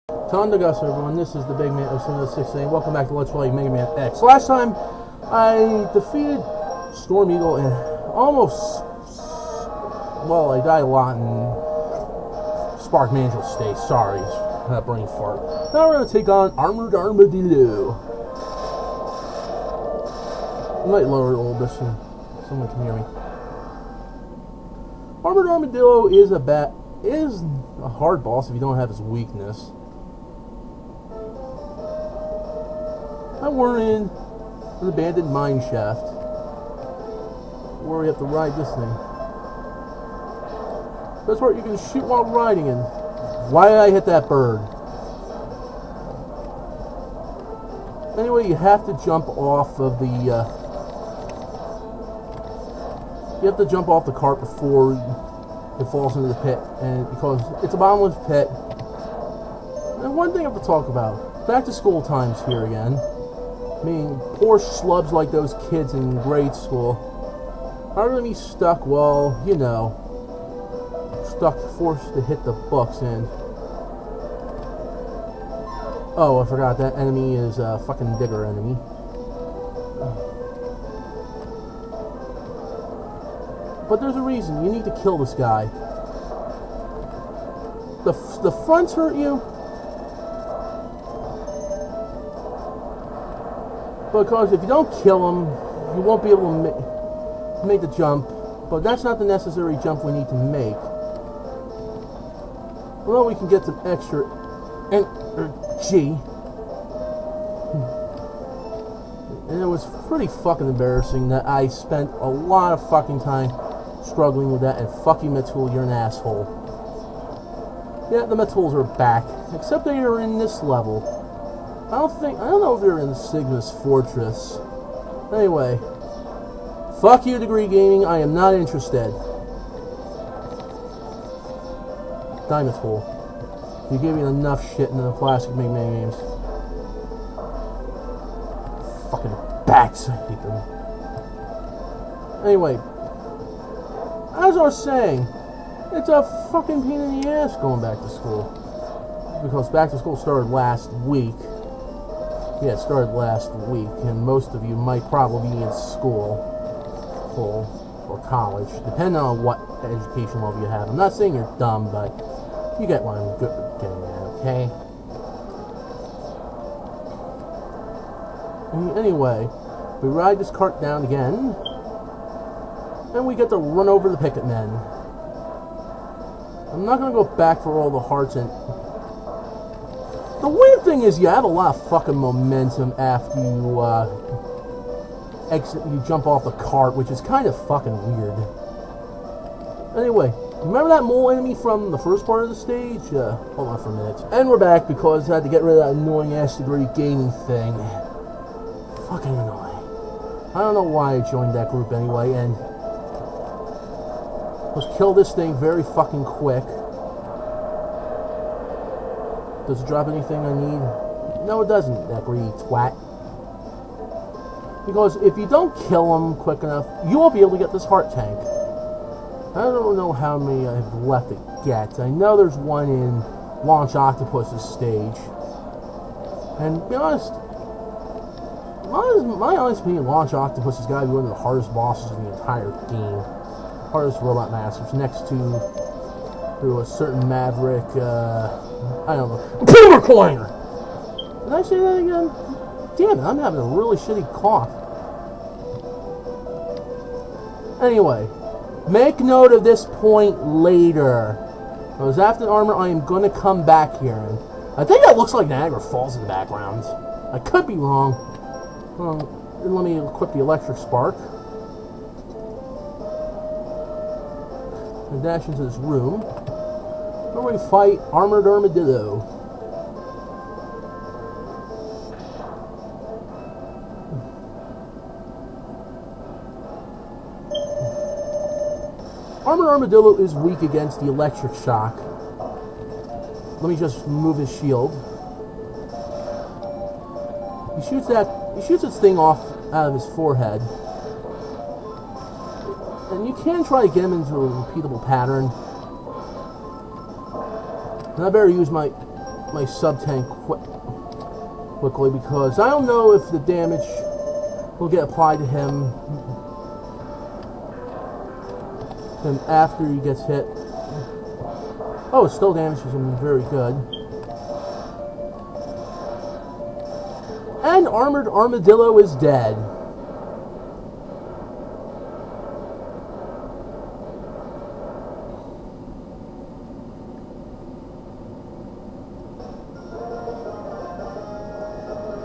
Tonda Gus, everyone. This is the Big Man of 6 saying, welcome back to Let's Play Mega Man X. Last time, I defeated Storm Eagle and almost, well, I died a lot in Spark Management State. Sorry, that brain fart. Now we're going to take on Armor Armadillo. I might lower it a little bit so someone can hear me. Armor Armadillo is a hard boss if you don't have his weakness. Now we're in an abandoned mine shaft where we have to ride this thing. That's where you can shoot while riding in. Why did I hit that bird? Anyway, you have to jump off of the cart before it falls into the pit, and because it's a bottomless pit. And one thing I have to talk about, back to school times here again. I mean, poor schlubs like those kids in grade school are going to be stuck, well, you know, forced to hit the books, and oh, I forgot, that enemy is a fucking digger enemy. But there's a reason, you need to kill this guy. The fronts hurt you, because if you don't kill him, you won't be able to make the jump. But that's not the necessary jump we need to make. Well, we can get some extra energy. And it was pretty fucking embarrassing that I spent a lot of fucking time struggling with that, and fuck you, Matul, you're an asshole. Yeah, the Matuls are back, except they are in this level. I don't know if they're in Sigma's Fortress. Anyway, fuck you, Degree Gaming, I am not interested. Diamond Tool. You gave me enough shit in the classic Mega Man games. Fucking bats, I hate them. Anyway, as I was saying, it's a fucking pain in the ass going back to school. Because back to school started last week. Yeah, it started last week, and most of you might probably be in school or college, depending on what education level you have. I'm not saying you're dumb, but you get what I'm getting at, okay? Anyway, we ride this cart down again, and we get to run over the picket men. I'm not going to go back for all the hearts, and the weird thing is you have a lot of fucking momentum after you you jump off the cart, which is kind of fucking weird. Anyway, remember that mole enemy from the first part of the stage? Hold on for a minute. And we're back because I had to get rid of that annoying ass Degree Gaming thing. Fucking annoying. I don't know why I joined that group anyway, and let's kill this thing very fucking quick. Does it drop anything I need? No, it doesn't, that greedy twat. Because if you don't kill him quick enough, you won't be able to get this heart tank. I don't know how many I have left to get. I know there's one in Launch Octopus's stage. And to be honest, my honest opinion, Launch Octopus has got to be one of the hardest bosses in the entire game. Hardest robot masters, next to a certain Maverick, I don't know, Boomer Climber! Did I say that again? Damn it, I'm having a really shitty cough. Anyway, make note of this point later. Because after Armor, I am going to come back here. And I think that looks like Niagara Falls in the background. I could be wrong. Let me equip the electric spark. And dash into this room. Where we fight Armored Armadillo. Armored Armadillo is weak against the electric shock. Let me just move his shield. He shoots this thing off out of his forehead. And you can try to get him into a repeatable pattern. And I better use my my sub tank quickly because I don't know if the damage will get applied to him after he gets hit. Oh, it still damages him very good. And Armored Armadillo is dead.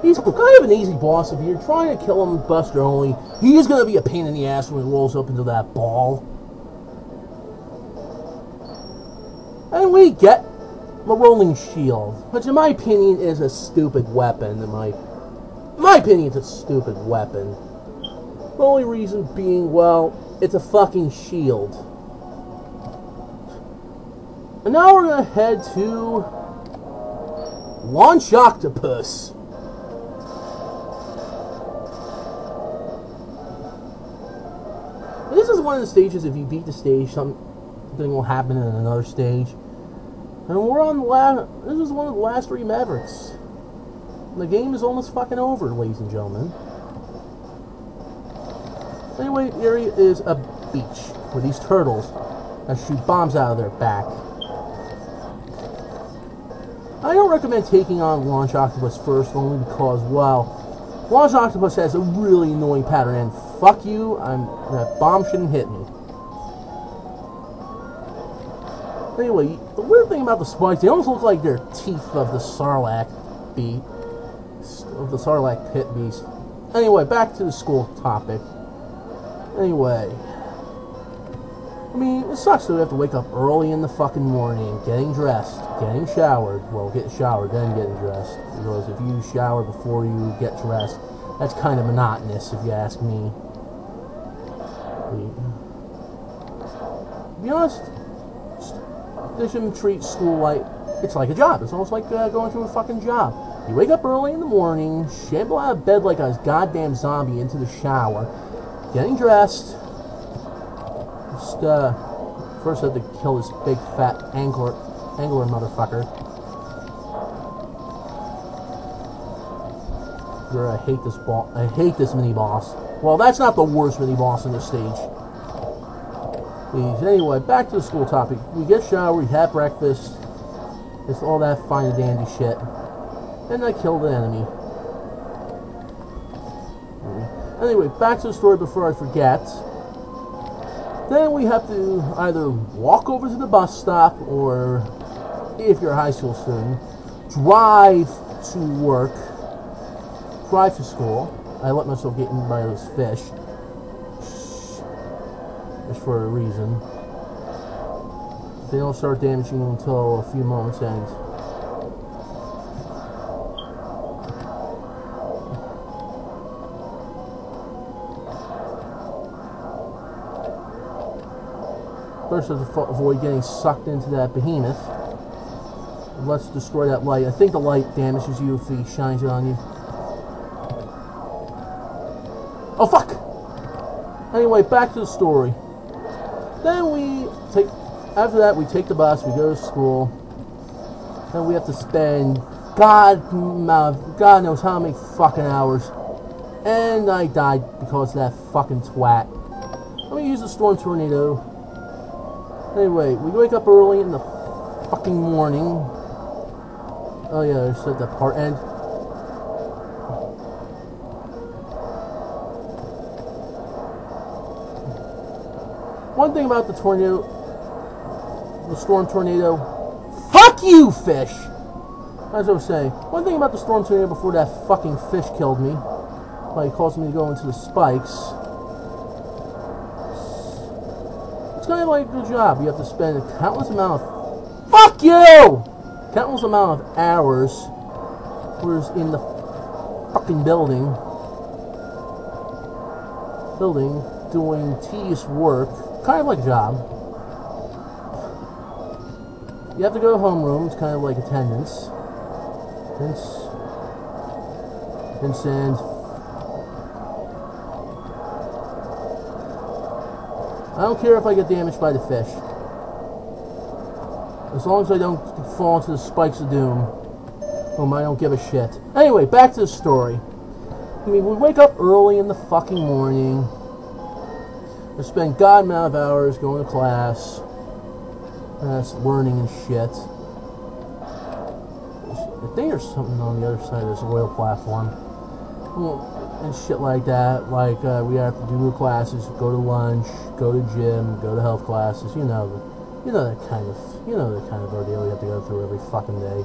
He's kind of an easy boss. If you're trying to kill him Buster only, he is going to be a pain in the ass when he rolls up into that ball. And we get the Rolling Shield, which in my opinion is a stupid weapon. In my opinion, it's a stupid weapon. The only reason being, well, it's a fucking shield. And now we're going to head to Launch Octopus. This is one of the stages, if you beat the stage, something will happen in another stage. And we're on this is one of the last 3 Mavericks. The game is almost fucking over, ladies and gentlemen. Anyway, the area is a beach with these turtles that shoot bombs out of their back. I don't recommend taking on Launch Octopus first, only because, well, Launch Octopus has a really annoying pattern, and fuck you, that bomb shouldn't hit me. Anyway, the weird thing about the spikes, they almost look like they're teeth of the Sarlacc pit beast. Anyway, back to the school topic. Anyway, I mean, it sucks that we have to wake up early in the fucking morning, getting dressed, getting showered. Well, getting showered, then getting dressed. Because if you shower before you get dressed, that's kind of monotonous, if you ask me. To be honest, they shouldn't treat school like it's like a job. It's almost like going to a fucking job. You wake up early in the morning, shamble out of bed like a goddamn zombie into the shower, getting dressed. Just first I have to kill this big fat angler motherfucker. I hate this mini boss. Well, that's not the worst mini boss in this stage. Anyway, back to the school topic. We get showered, we have breakfast. It's all that fine and dandy shit. And I kill the enemy. Anyway, back to the story before I forget. Then we have to either walk over to the bus stop, or if you're a high school student, drive to work, drive to school. I let myself get eaten by those fish. Just for a reason. They don't start damaging you until a few moments end. First, I have to avoid getting sucked into that behemoth. Let's destroy that light. I think the light damages you if he shines it on you. Oh, fuck! Anyway, back to the story. Then after that, we take the bus, we go to school. Then we have to spend God knows how many fucking hours. And I died because of that fucking twat. Let me use the storm tornado. Anyway, we wake up early in the fucking morning. Oh yeah, I said that part. And one thing about the tornado, the storm tornado, fuck you, fish! As I was saying, one thing about the storm tornado before that fucking fish killed me, like caused me to go into the spikes, it's kind of like a good job. You have to spend a countless amount of, fuck you! Countless amount of hours, whereas in the fucking building, doing tedious work, kind of like a job. You have to go to homeroom, it's kind of like attendance. Vincent. I don't care if I get damaged by the fish. As long as I don't fall into the spikes of doom. I don't give a shit. Anyway, back to the story. I mean, we wake up early in the fucking morning. We spend God amount of hours going to class. That's learning and shit. I think there's something on the other side of this oil platform. And shit like that. Like, we have to do the classes, go to lunch, go to gym, go to health classes. You know that kind of ordeal you have to go through every fucking day.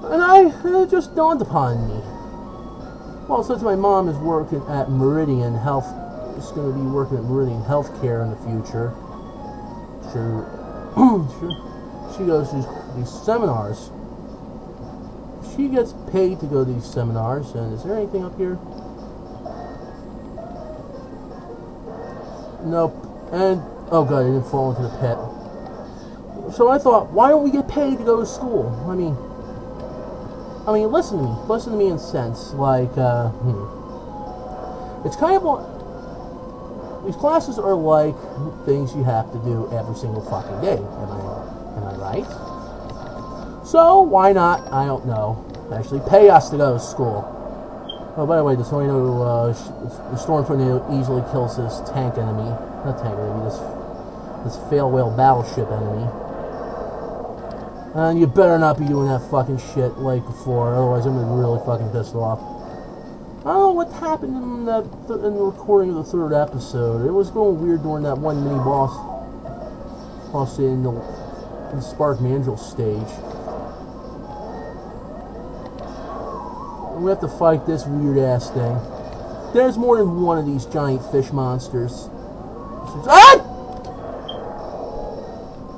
And it just dawned upon me. Well, since my mom is working at Meridian Health, is going to be working at Meridian Healthcare in the future. She goes to these seminars. She gets paid to go to these seminars. And is there anything up here? Nope. And oh god, I didn't fall into the pit. So I thought, why don't we get paid to go to school? I mean, listen to me in sense, like, it's kind of like, these classes are like things you have to do every single fucking day, am I right? So, why not, I don't know, actually pay us to go to school. Oh, by the way, the storm tornado easily kills this tank enemy, not tank enemy, this fail whale battleship enemy. And you better not be doing that fucking shit like before, otherwise I'm gonna be really fucking pissed off. I don't know what happened in the recording of the third episode. It was going weird during that one mini boss in the Spark Mandrill stage. And we have to fight this weird ass thing. There's more than one of these giant fish monsters. Ah!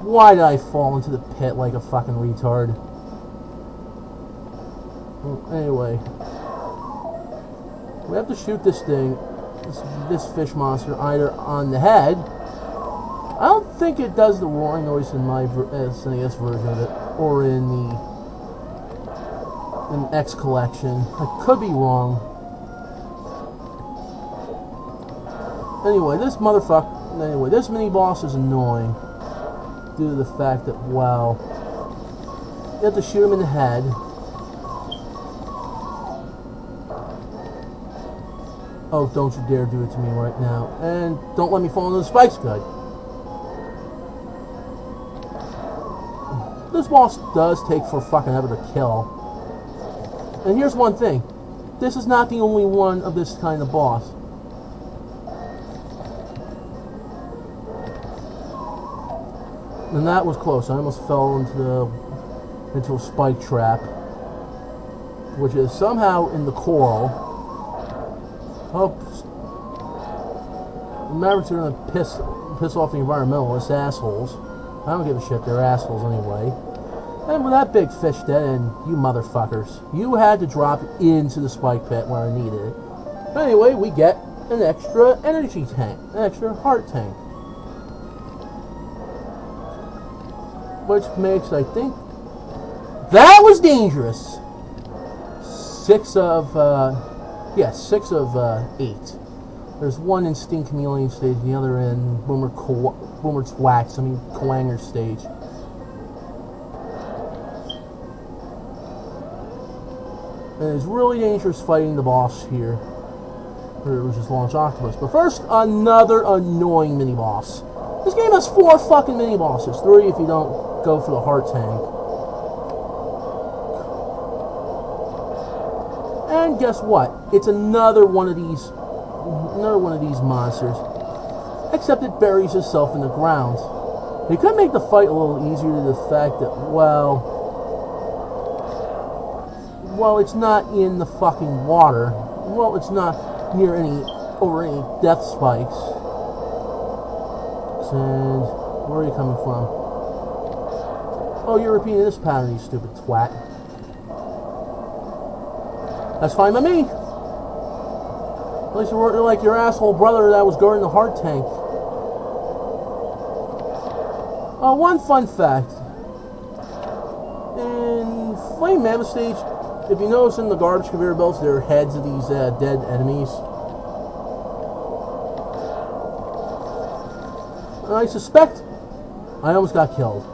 Why did I fall into the pit like a fucking retard? Well, anyway, we have to shoot this thing, this fish monster, either on the head. I don't think it does the roaring noise in my SNES version of it, or in X collection. I could be wrong. Anyway, this mini boss is annoying. Due to the fact that, well, you have to shoot him in the head. Oh, don't you dare do it to me right now. And don't let me fall into the spikes, good. This boss does take for fucking ever to kill. And here's one thing. This is not the only one of this kind of boss. And that was close. I almost fell into a spike trap, which is somehow in the coral. Oops. The Mavericks are gonna piss off the environmentalists, assholes. I don't give a shit. They're assholes anyway. And with that big fish dead, and you motherfuckers, you had to drop into the spike pit where I needed it. But anyway, we get an extra energy tank, an extra heart tank. Which makes, I think, that was dangerous. 6 of 8. There's one in Sting Chameleon stage, and the other in Boomer's Coanger stage. And it's really dangerous fighting the boss here, which is Launch Octopus. But first, another annoying mini boss. This game has 4 fucking mini bosses. 3 if you don't go for the heart tank. And guess what? It's another one of these monsters. Except it buries itself in the ground. It could make the fight a little easier to the fact that, well, it's not in the fucking water. Well, it's not near over any death spikes. And where are you coming from? Oh, you're repeating this pattern, you stupid twat. That's fine by me. At least you're like your asshole brother that was guarding the heart tank. Oh, one fun fact. In Flame Mammoth stage, if you notice in the garbage conveyor belts, there are heads of these dead enemies. And I suspect I almost got killed.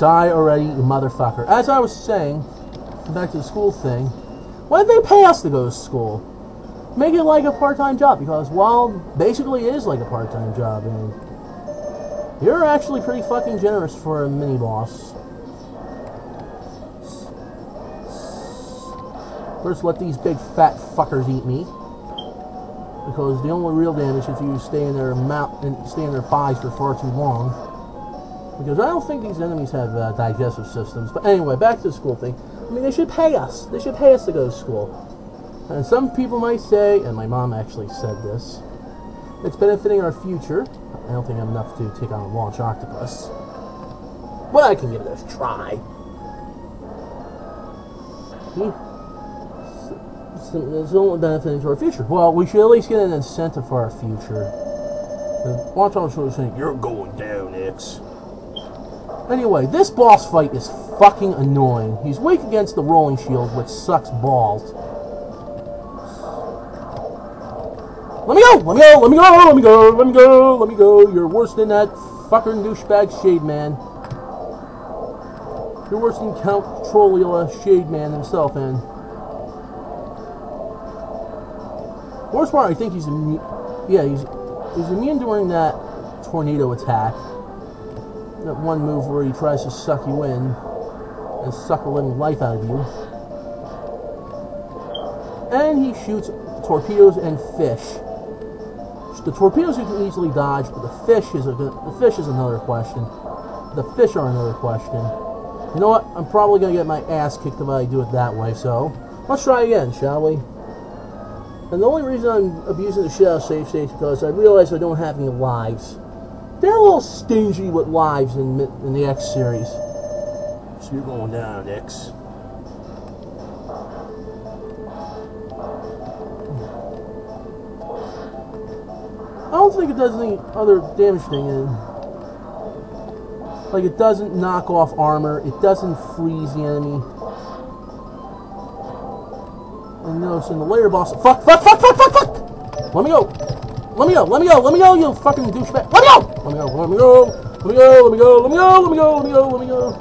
Die already, you motherfucker. As I was saying, back to the school thing, why did they pay us to go to school? Make it like a part-time job, because, well, basically it is like a part-time job, and you're actually pretty fucking generous for a mini-boss. First, let these big fat fuckers eat me, because the only real damage is if you stay in their mouth and stay in their thighs for far too long. Because I don't think these enemies have digestive systems. But anyway, back to the school thing. I mean, they should pay us. They should pay us to go to school. And some people might say, and my mom actually said this, it's benefiting our future. I don't think I'm enough to take on Launch Octopus, but I can give it a try. It's only benefiting to our future. Well, we should at least get an incentive for our future. Launch Octopus is saying, "You're going down, X." Anyway, this boss fight is fucking annoying. He's weak against the rolling shield, which sucks balls. Let me go! Let me go! Let me go! Let me go! Let me go! Let me go! You're worse than that fucking douchebag Shade Man. You're worse than Count Trollula Shade Man himself, and worst part, I think he's immune. Yeah, he's immune during that tornado attack. That one move where he tries to suck you in and suck the living life out of you. And he shoots torpedoes and fish. The torpedoes you can easily dodge, but the fish is another question. The fish are another question. You know what? I'm probably gonna get my ass kicked if I do it that way. So let's try again, shall we? And the only reason I'm abusing the shit out of save states is because I realize I don't have any lives. They're a little stingy with lives in the X series. So you're going down, X. I don't think it does any other damage thing. Like, it doesn't knock off armor. It doesn't freeze the enemy. And notice in the later boss... Fuck! Let me go! Let me go! Let me go! Let me go, you fucking douchebag! Let me go! Let me go! Let me go! Let me go! Let me go! Let me go! Let me go! Let me go! Let me go!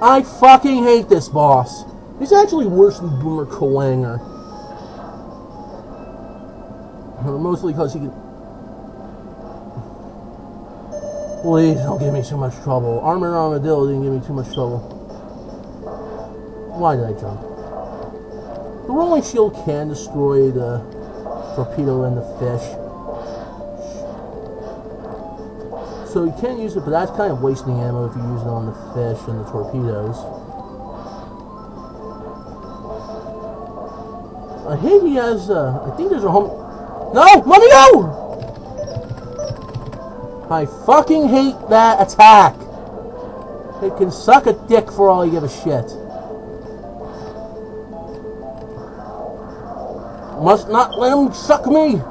I fucking hate this boss. He's actually worse than Boomer Kawanger. Mostly because he can... Please don't give me too much trouble. Armor Armadillo didn't give me too much trouble. Why did I jump? The rolling shield can destroy the torpedo and the fish. So you can use it, but that's kind of wasting ammo if you use it on the fish and the torpedoes. I hate he has, I think there's a home... No! Let me go! I fucking hate that attack. It can suck a dick for all you give a shit. Must not let him suck me.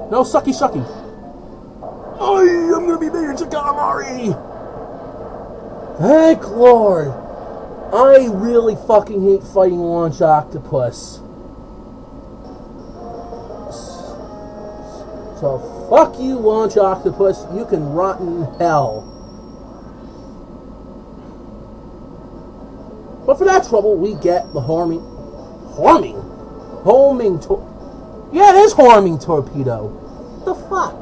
No sucky sucky. I'm gonna be bigger than calamari. Thank Lord. I really fucking hate fighting Launch Octopus. So fuck you, Launch Octopus. You can rot in hell. But for that trouble, we get the homing yeah, it is homing torpedo. What the fuck?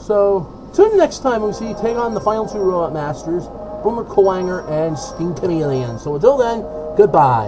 So, till next time we see you take on the final two Robot Masters, Boomer Kawanger and Steam Chameleon. So until then, goodbye.